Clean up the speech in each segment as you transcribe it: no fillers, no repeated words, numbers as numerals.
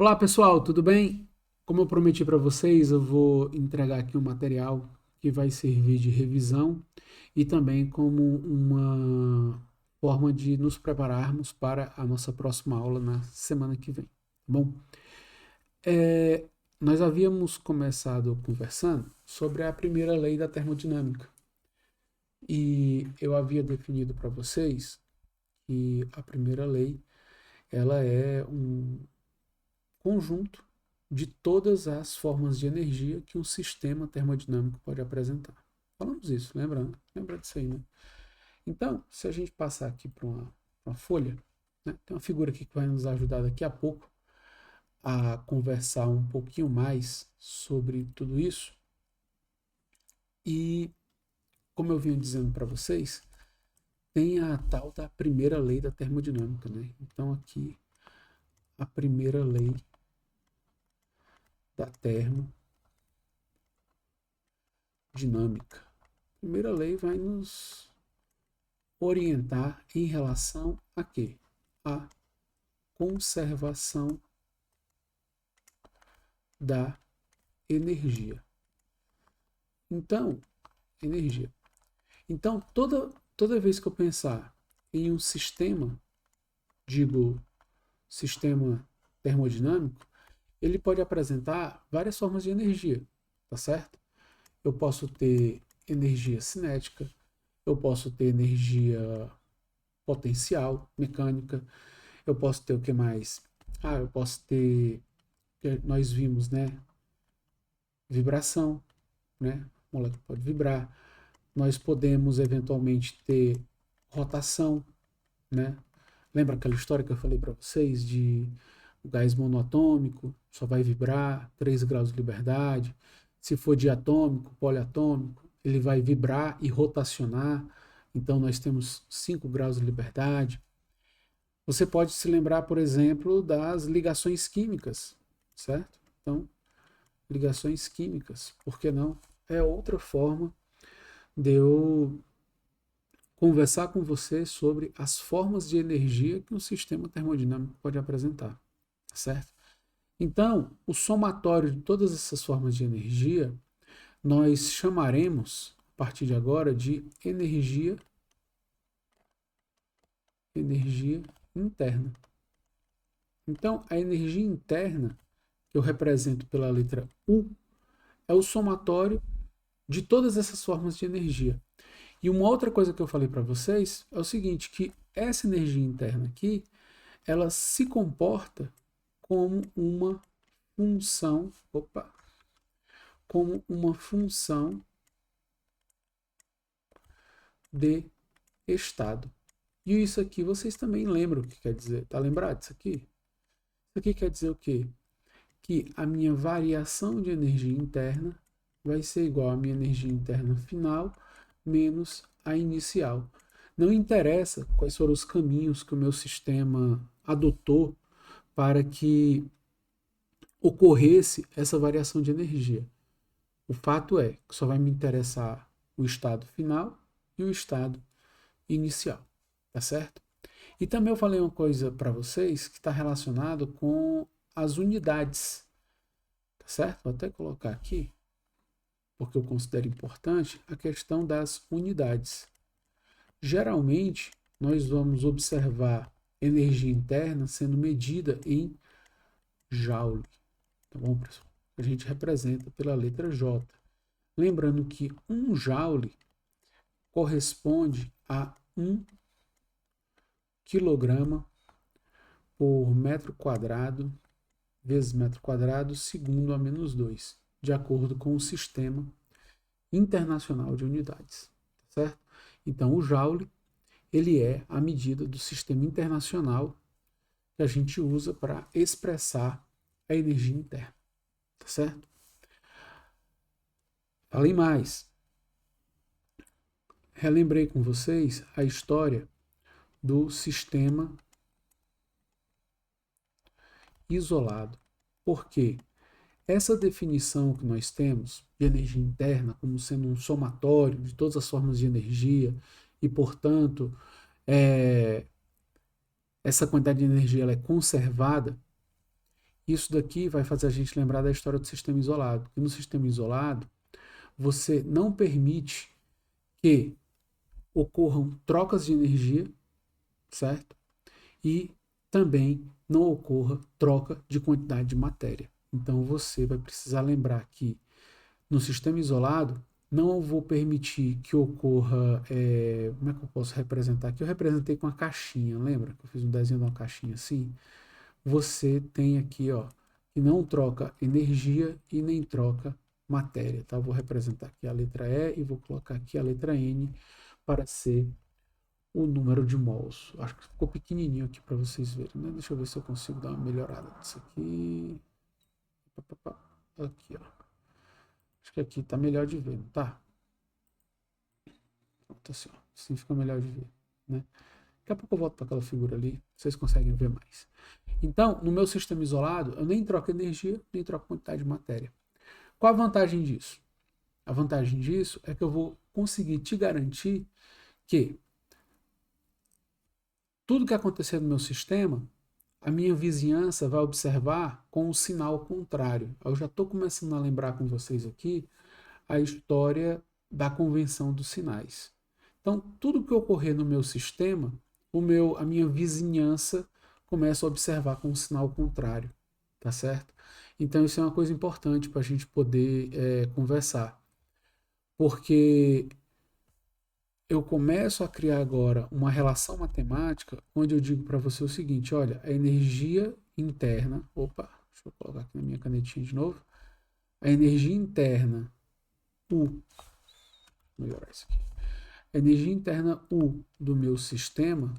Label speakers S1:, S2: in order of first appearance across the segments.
S1: Olá pessoal, tudo bem? Como eu prometi para vocês, eu vou entregar aqui um material que vai servir de revisão e também como uma forma de nos prepararmos para a nossa próxima aula na semana que vem, tá bom? É, Nós havíamos começado conversando sobre a primeira lei da termodinâmica e eu havia definido para vocês que a primeira lei ela é um conjunto de todas as formas de energia que um sistema termodinâmico pode apresentar. Falamos isso, lembrando? Lembra disso aí, né? Então, se a gente passar aqui para uma folha, né, tem uma figura aqui que vai nos ajudar daqui a pouco a conversar um pouquinho mais sobre tudo isso. E, como eu vinha dizendo para vocês, tem a tal da primeira lei da termodinâmica, né? Então, aqui, a primeira lei da termodinâmica. A primeira lei vai nos orientar em relação a quê? A conservação da energia. Então, energia. Então, toda vez que eu pensar em um sistema, digo sistema termodinâmico, ele pode apresentar várias formas de energia, tá certo? Eu posso ter energia cinética, eu posso ter energia potencial, mecânica, eu posso ter o que mais? Eu posso ter, nós vimos, né, vibração, né? A molécula pode vibrar. Nós podemos eventualmente ter rotação, né? Lembra aquela história que eu falei para vocês de o gás monoatômico só vai vibrar 3 graus de liberdade. Se for diatômico, poliatômico, ele vai vibrar e rotacionar. Então nós temos 5 graus de liberdade. Você pode se lembrar, por exemplo, das ligações químicas, certo? Então, ligações químicas, por que não? É outra forma de eu conversar com você sobre as formas de energia que um sistema termodinâmico pode apresentar, tá certo? Então, o somatório de todas essas formas de energia, nós chamaremos, a partir de agora, de energia interna. Então, a energia interna, que eu represento pela letra U, é o somatório de todas essas formas de energia. E uma outra coisa que eu falei para vocês é o seguinte, que essa energia interna aqui, ela se comporta como uma função, como uma função de estado. E isso aqui vocês também lembram o que quer dizer. Tá lembrado disso aqui? Isso aqui quer dizer o quê? Que a minha variação de energia interna vai ser igual à minha energia interna final menos a inicial. Não interessa quais foram os caminhos que o meu sistema adotou para que ocorresse essa variação de energia. O fato é que só vai me interessar o estado final e o estado inicial, tá certo? E também eu falei uma coisa para vocês que está relacionado com as unidades, tá certo? Vou até colocar aqui, porque eu considero importante a questão das unidades. Geralmente, nós vamos observar energia interna sendo medida em joule, tá bom, pessoal? A gente representa pela letra J. Lembrando que um joule corresponde a 1 quilograma por metro quadrado vezes metro quadrado segundo a menos 2, de acordo com o sistema internacional de unidades, certo? Então, o joule ele é a medida do sistema internacional que a gente usa para expressar a energia interna, tá certo? Falei mais. Relembrei com vocês a história do sistema isolado. Por quê? Essa definição que nós temos de energia interna como sendo um somatório de todas as formas de energia e, portanto, é, essa quantidade de energia ela é conservada, Isso daqui vai fazer a gente lembrar da história do sistema isolado. E no sistema isolado, você não permite que ocorram trocas de energia, certo? E também não ocorra troca de quantidade de matéria. Então você vai precisar lembrar que no sistema isolado não vou permitir que ocorra. Como é que eu posso representar aqui? Eu representei com a caixinha, lembra? Eu fiz um desenho de uma caixinha assim. Você tem aqui, ó, que não troca energia e nem troca matéria, tá? Vou representar aqui a letra E e vou colocar aqui a letra N para ser o número de mols. Acho que ficou pequenininho aqui para vocês verem, né? Deixa eu ver se eu consigo dar uma melhorada nisso aqui. Aqui, ó. Acho que aqui tá melhor de ver, não tá? Pronto, assim, ó. Assim fica melhor de ver, né? Daqui a pouco eu volto para aquela figura ali, vocês conseguem ver mais. Então, no meu sistema isolado, eu nem troco energia, nem troco quantidade de matéria. Qual a vantagem disso? A vantagem disso é que eu vou conseguir te garantir que tudo que acontecer no meu sistema, a minha vizinhança vai observar com um sinal contrário. Eu já estou começando a lembrar com vocês aqui a história da convenção dos sinais. Então, tudo que ocorrer no meu sistema, a minha vizinhança começa a observar com um sinal contrário, tá certo? Então, isso é uma coisa importante para a gente poder conversar, porque eu começo a criar agora uma relação matemática onde eu digo para você o seguinte, olha, a energia interna, deixa eu colocar aqui na minha canetinha de novo, a energia interna U, vou melhorar isso aqui, a energia interna U do meu sistema,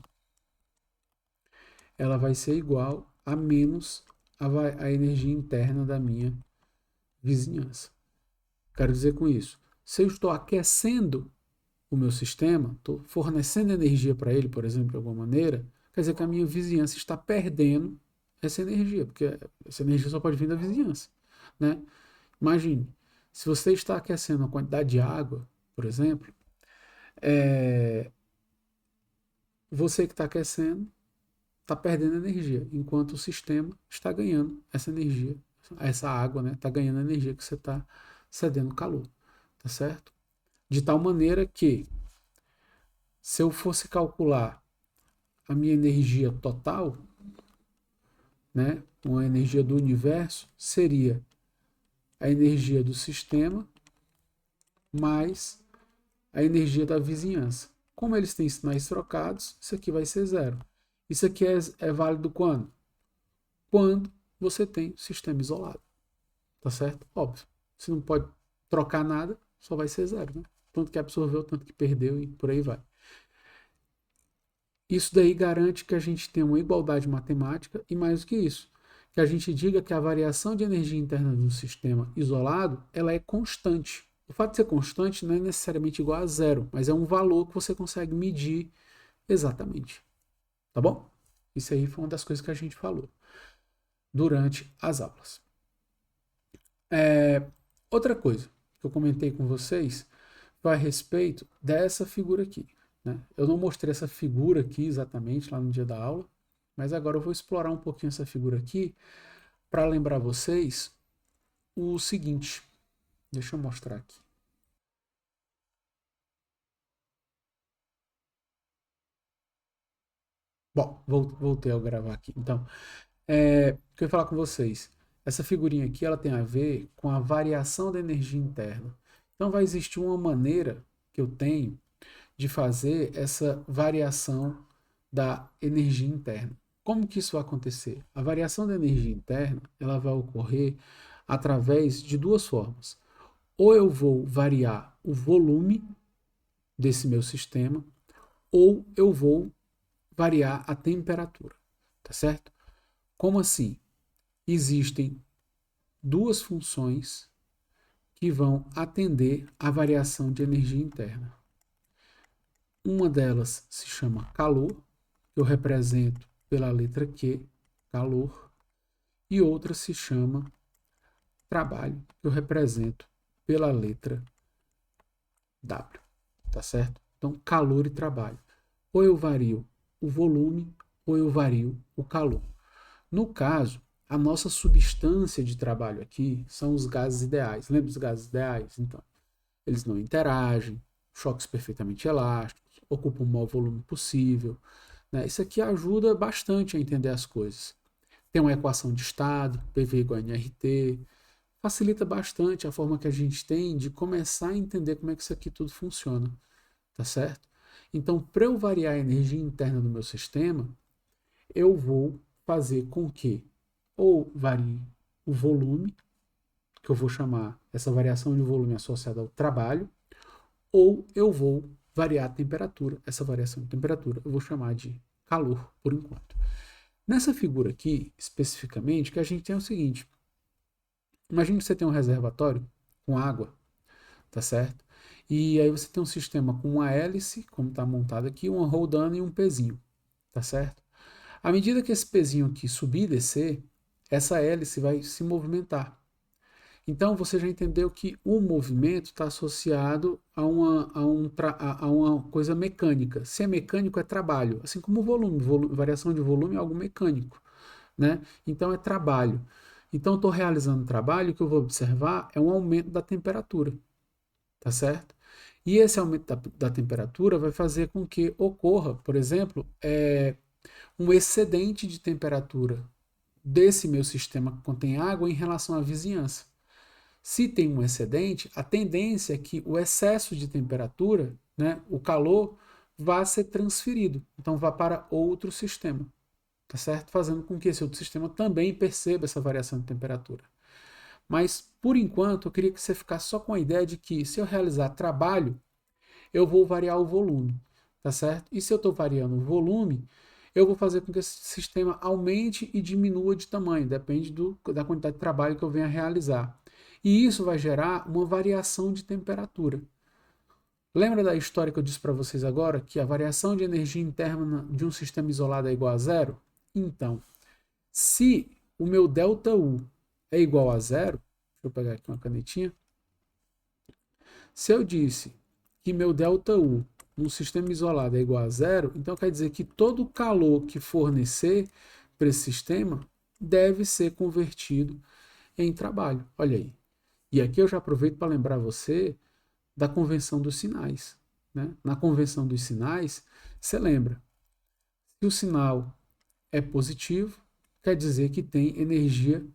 S1: ela vai ser igual a menos a energia interna da minha vizinhança. Quero dizer com isso, se eu estou aquecendo o meu sistema, estou fornecendo energia para ele, por exemplo, de alguma maneira, quer dizer que a minha vizinhança está perdendo essa energia, porque essa energia só pode vir da vizinhança, né? Imagine, se você está aquecendo a quantidade de água, por exemplo, você que está aquecendo está perdendo energia, enquanto o sistema está ganhando essa energia, essa água, né? Está ganhando energia que você está cedendo calor, tá certo? De tal maneira que, se eu fosse calcular a minha energia total, né, uma energia do universo, seria a energia do sistema mais a energia da vizinhança. Como eles têm sinais trocados, isso aqui vai ser zero. Isso aqui é válido quando? Quando você tem sistema isolado. Tá certo? Óbvio. Você não pode trocar nada, só vai ser zero, né? Tanto que absorveu, tanto que perdeu e por aí vai. Isso daí garante que a gente tenha uma igualdade matemática e mais do que isso, que a gente diga que a variação de energia interna do sistema isolado, ela é constante. O fato de ser constante não é necessariamente igual a zero, mas é um valor que você consegue medir exatamente. Tá bom? Isso aí foi uma das coisas que a gente falou durante as aulas. Outra coisa que eu comentei com vocês foi a respeito dessa figura aqui. Né? Eu não mostrei essa figura aqui exatamente lá no dia da aula, mas agora eu vou explorar um pouquinho essa figura aqui para lembrar vocês o seguinte. Deixa eu mostrar aqui. Bom, voltei a gravar aqui. Então, o que eu ia falar com vocês? Essa figurinha aqui ela tem a ver com a variação da energia interna. Então, vai existir uma maneira que eu tenho de fazer essa variação da energia interna. Como que isso vai acontecer? A variação da energia interna ela vai ocorrer através de duas formas. Ou eu vou variar o volume desse meu sistema, ou eu vou variar a temperatura, tá certo? Como assim? Existem duas funções que vão atender à variação de energia interna. Uma delas se chama calor, que eu represento pela letra Q, calor, e outra se chama trabalho, que eu represento pela letra W, tá certo? Então, calor e trabalho. Ou eu vario o volume, ou eu vario o calor. No caso, a nossa substância de trabalho aqui são os gases ideais. Lembra dos gases ideais? Então, eles não interagem, choques perfeitamente elásticos, ocupam o maior volume possível. Né? Isso aqui ajuda bastante a entender as coisas. Tem uma equação de estado, PV igual a nRT, facilita bastante a forma que a gente tem de começar a entender como é que isso aqui tudo funciona, tá certo? Então, para eu variar a energia interna do meu sistema, eu vou fazer com que ou varie o volume, que eu vou chamar essa variação de volume associada ao trabalho, ou eu vou variar a temperatura. Essa variação de temperatura eu vou chamar de calor por enquanto. Nessa figura aqui, especificamente, que a gente tem o seguinte: imagine que você tem um reservatório com água, tá certo? E aí você tem um sistema com uma hélice, como está montado aqui, uma rodando e um pezinho, tá certo? À medida que esse pezinho aqui subir e descer, essa hélice vai se movimentar. Então você já entendeu que o movimento está associado a uma coisa mecânica. Se é mecânico, é trabalho. Assim como o volume, variação de volume é algo mecânico. Né? Então é trabalho. Então estou realizando trabalho, o que eu vou observar é um aumento da temperatura. Tá certo? E esse aumento da temperatura vai fazer com que ocorra, por exemplo, um excedente de temperatura desse meu sistema que contém água em relação à vizinhança. Se tem um excedente, a tendência é que o excesso de temperatura, né, o calor, vá ser transferido. Então vá para outro sistema, tá certo? Fazendo com que esse outro sistema também perceba essa variação de temperatura. Mas, por enquanto, eu queria que você ficasse só com a ideia de que se eu realizar trabalho, eu vou variar o volume, tá certo? E se eu estou variando o volume, eu vou fazer com que esse sistema aumente e diminua de tamanho, depende da quantidade de trabalho que eu venha a realizar. E isso vai gerar uma variação de temperatura. Lembra da história que eu disse para vocês agora, que a variação de energia interna de um sistema isolado é igual a zero? Então, se o meu ΔU é igual a zero, deixa eu pegar aqui uma canetinha. Se eu disse que meu ΔU num sistema isolado é igual a zero, então quer dizer que todo o calor que fornecer para esse sistema deve ser convertido em trabalho. Olha aí. E aqui eu já aproveito para lembrar você da convenção dos sinais. Né? Na convenção dos sinais, você lembra, se o sinal é positivo, quer dizer que tem energia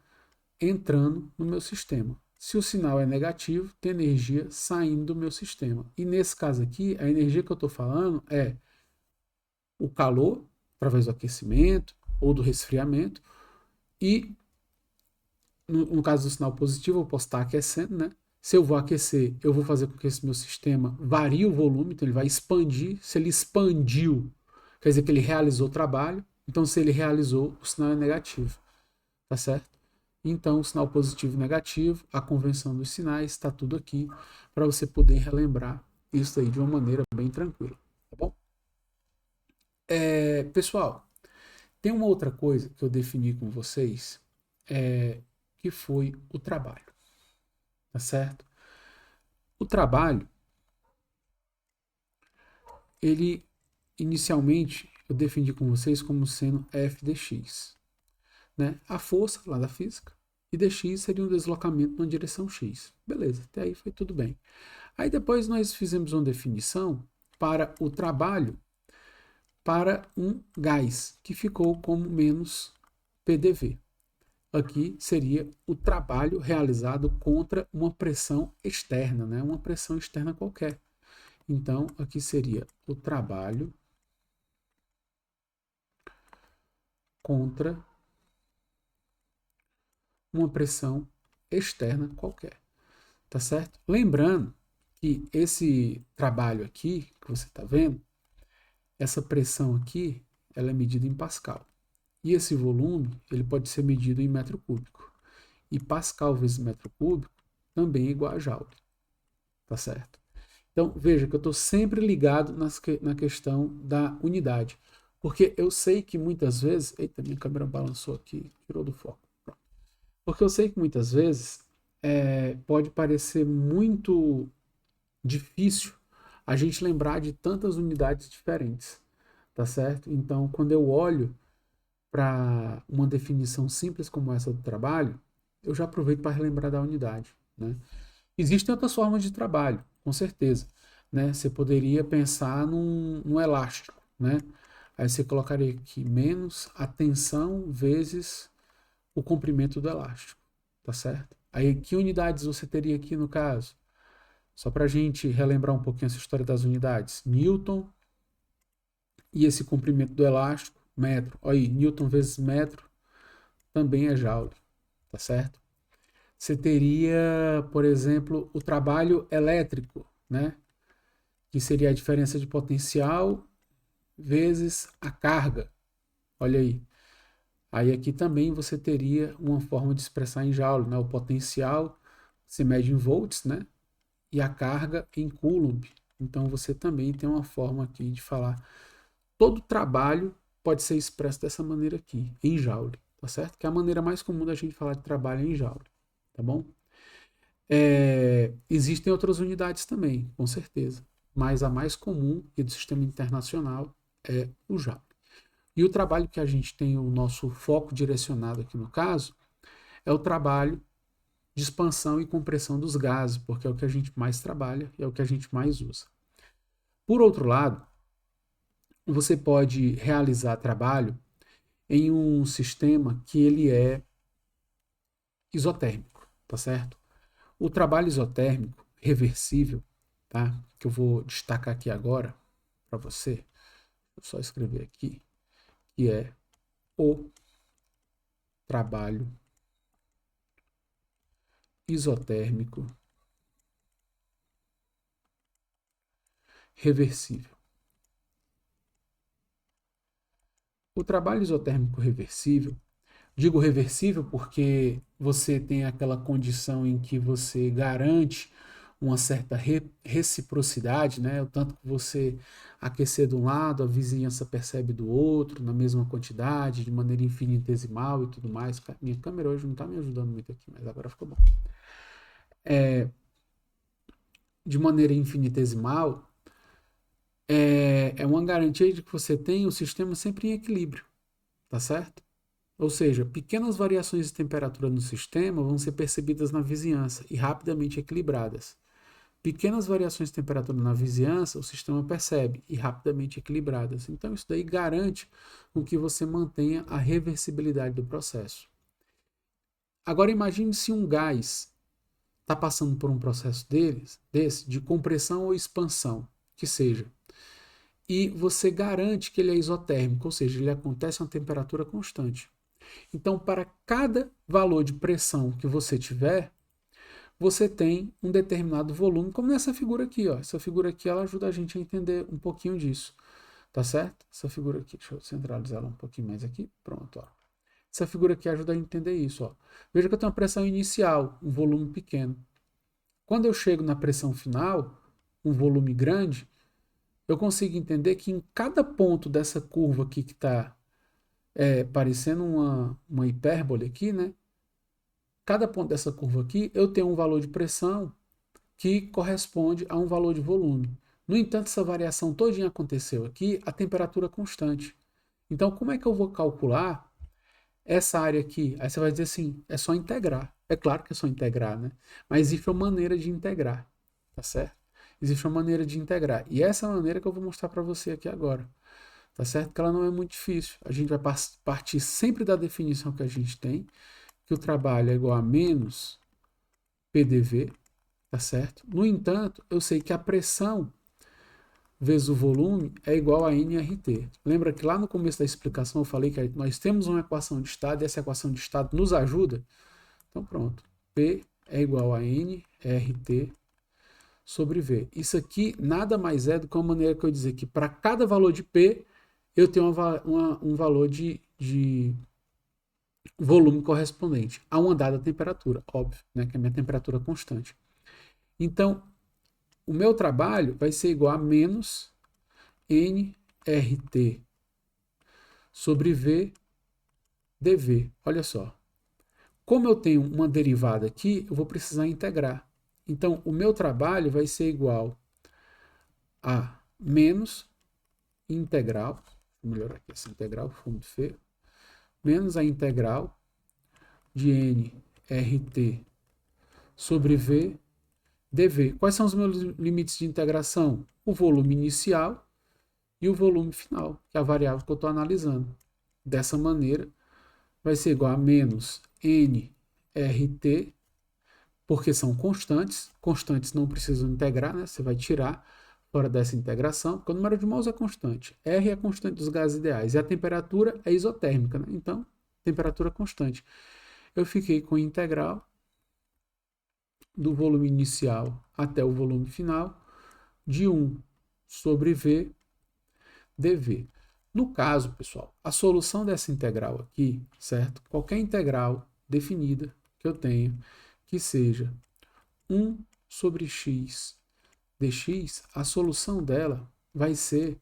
S1: entrando no meu sistema. Se o sinal é negativo, tem energia saindo do meu sistema. E nesse caso aqui, a energia que eu estou falando é o calor, através do aquecimento ou do resfriamento, e no caso do sinal positivo, eu posso estar aquecendo, né? Se eu vou aquecer, eu vou fazer com que esse meu sistema varie o volume, então ele vai expandir. Se ele expandiu, quer dizer que ele realizou o trabalho. Então, se ele realizou, o sinal é negativo. Tá certo? Então, o sinal positivo e negativo, a convenção dos sinais, está tudo aqui para você poder relembrar isso aí de uma maneira bem tranquila. Tá bom? Pessoal, tem uma outra coisa que eu defini com vocês, que foi o trabalho. Tá certo? O trabalho, ele inicialmente eu defini com vocês como sendo F dx. Né? A força lá da física e dx seria um deslocamento na direção x. Beleza, até aí foi tudo bem. Aí depois nós fizemos uma definição para o trabalho para um gás, que ficou como menos PDV. Aqui seria o trabalho realizado contra uma pressão externa, né? Uma pressão externa qualquer. Então, aqui seria o trabalho contra uma pressão externa qualquer. Tá certo? Lembrando que esse trabalho aqui, que você está vendo, essa pressão aqui, ela é medida em Pascal. E esse volume, ele pode ser medido em metro cúbico. E Pascal vezes metro cúbico também é igual a Joule. Tá certo? Então, veja que eu estou sempre ligado na questão da unidade. Porque eu sei que muitas vezes... Eita, minha câmera balançou aqui, tirou do foco. Pronto. Porque eu sei que muitas vezes pode parecer muito difícil a gente lembrar de tantas unidades diferentes, tá certo? Então, quando eu olho para uma definição simples como essa do trabalho, eu já aproveito para relembrar da unidade, né? Existem outras formas de trabalho, com certeza, né? Você poderia pensar num elástico, né? Aí você colocaria aqui menos a tensão vezes o comprimento do elástico, tá certo? Aí que unidades você teria aqui no caso? Só para a gente relembrar um pouquinho essa história das unidades. Newton e esse comprimento do elástico, metro. Olha aí, Newton vezes metro também é joule, tá certo? Você teria, por exemplo, o trabalho elétrico, né? Que seria a diferença de potencial vezes a carga. Olha aí. Aí aqui também você teria uma forma de expressar em joule, né? O potencial se mede em volts, né? E a carga em coulomb. Então você também tem uma forma aqui de falar. Todo trabalho pode ser expresso dessa maneira aqui, em joule, tá certo? Que é a maneira mais comum da gente falar de trabalho em joule, tá bom? Existem outras unidades também, com certeza, mas a mais comum e do sistema internacional é o joule. E o trabalho que a gente tem o nosso foco direcionado aqui no caso é o trabalho de expansão e compressão dos gases, porque é o que a gente mais trabalha e é o que a gente mais usa. Por outro lado, você pode realizar trabalho em um sistema que ele é isotérmico, tá certo? O trabalho isotérmico reversível, tá? Que eu vou destacar aqui agora para você, vou só escrever aqui, que é o trabalho isotérmico reversível. O trabalho isotérmico reversível, digo reversível porque você tem aquela condição em que você garante uma certa reciprocidade, né? O tanto que você aquecer de um lado, a vizinhança percebe do outro, na mesma quantidade, de maneira infinitesimal e tudo mais. Minha câmera hoje não está me ajudando muito aqui, mas agora ficou bom. De maneira infinitesimal, é uma garantia de que você tem o sistema sempre em equilíbrio, tá certo? Ou seja, pequenas variações de temperatura no sistema vão ser percebidas na vizinhança e rapidamente equilibradas. Pequenas variações de temperatura na vizinhança, o sistema percebe e rapidamente equilibradas. Então, isso daí garante com que você mantenha a reversibilidade do processo. Agora, imagine se um gás está passando por um processo desse de compressão ou expansão, que seja, e você garante que ele é isotérmico, ou seja, ele acontece a uma temperatura constante. Então, para cada valor de pressão que você tiver, você tem um determinado volume, como nessa figura aqui, ó. Essa figura aqui, ela ajuda a gente a entender um pouquinho disso, tá certo? Essa figura aqui, deixa eu centralizar ela um pouquinho mais aqui, pronto, ó. Essa figura aqui ajuda a entender isso, ó. Veja que eu tenho uma pressão inicial, um volume pequeno. Quando eu chego na pressão final, um volume grande, eu consigo entender que em cada ponto dessa curva aqui que está parecendo uma hipérbole aqui, né? Cada ponto dessa curva aqui, eu tenho um valor de pressão que corresponde a um valor de volume. No entanto, essa variação todinha aconteceu aqui a temperatura constante. Então, como é que eu vou calcular essa área aqui? Aí você vai dizer assim, é só integrar. É claro que é só integrar, né? Mas existe uma maneira de integrar, tá certo? Existe uma maneira de integrar. E essa é a maneira que eu vou mostrar para você aqui agora. Tá certo? Que ela não é muito difícil. A gente vai partir sempre da definição que a gente tem, que o trabalho é igual a menos PDV, tá certo? No entanto, eu sei que a pressão vezes o volume é igual a nRT. Lembra que lá no começo da explicação eu falei que nós temos uma equação de estado e essa equação de estado nos ajuda? Então pronto. P é igual a nRT sobre V. Isso aqui nada mais é do que uma maneira que eu dizer que para cada valor de P eu tenho um valor de volume correspondente a uma dada temperatura, óbvio, né, que é a minha temperatura constante. Então, o meu trabalho vai ser igual a menos nRT sobre V dV. Olha só. Como eu tenho uma derivada aqui, eu vou precisar integrar. Então, o meu trabalho vai ser igual a menos integral, vou melhorar aqui essa integral, ficou muito feio, menos a integral de nRT sobre V dV. Quais são os meus limites de integração? O volume inicial e o volume final, que é a variável que eu estou analisando. Dessa maneira, vai ser igual a menos nRT, porque são constantes. Constantes não precisam integrar, né? Você vai tirar fora dessa integração, porque o número de mols é constante. R é a constante dos gases ideais e a temperatura é isotérmica, né? Então, temperatura constante. Eu fiquei com a integral do volume inicial até o volume final de 1 sobre V dV. No caso, pessoal, a solução dessa integral aqui, certo? Qualquer integral definida que eu tenha, que seja 1 sobre x dx, a solução dela vai ser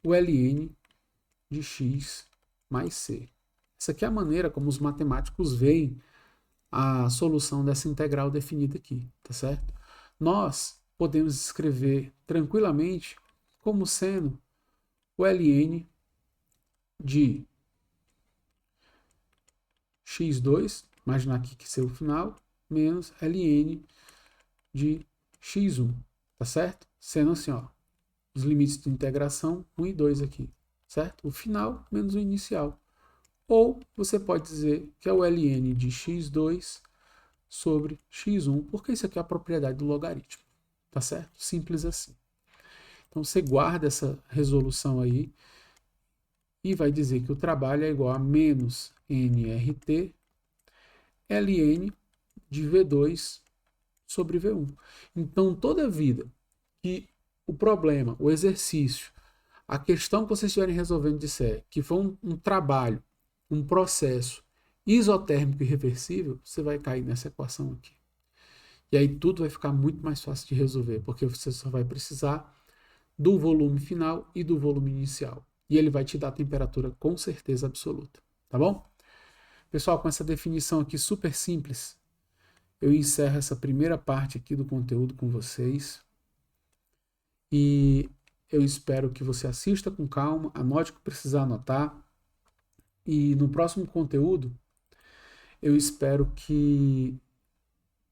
S1: o ln de x mais c. Essa aqui é a maneira como os matemáticos veem a solução dessa integral definida aqui, tá certo? Nós podemos escrever tranquilamente como sendo o ln de x2, imaginar aqui que seja o final, menos ln de x1, tá certo? Sendo assim, ó, os limites de integração 1 e 2 aqui, certo? O final menos o inicial. Ou você pode dizer que é o ln de x2 sobre x1, porque isso aqui é a propriedade do logaritmo, tá certo? Simples assim. Então você guarda essa resolução aí e vai dizer que o trabalho é igual a menos nRT ln de V2 sobre V1. Então, toda vida que o problema, o exercício, a questão que vocês estiverem resolvendo disser que foi um trabalho, um processo isotérmico irreversível, você vai cair nessa equação aqui. E aí tudo vai ficar muito mais fácil de resolver, porque você só vai precisar do volume final e do volume inicial. E ele vai te dar a temperatura com certeza absoluta, tá bom? Pessoal, com essa definição aqui super simples, eu encerro essa primeira parte aqui do conteúdo com vocês. E eu espero que você assista com calma, anote o que precisar anotar. E no próximo conteúdo, eu espero que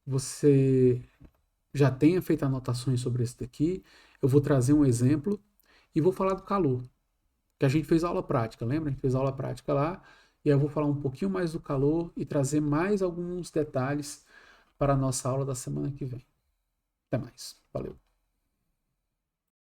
S1: você já tenha feito anotações sobre esse daqui. Eu vou trazer um exemplo e vou falar do calor, que a gente fez aula prática, lembra? A gente fez aula prática lá. E aí eu vou falar um pouquinho mais do calor e trazer mais alguns detalhes para a nossa aula da semana que vem. Até mais. Valeu.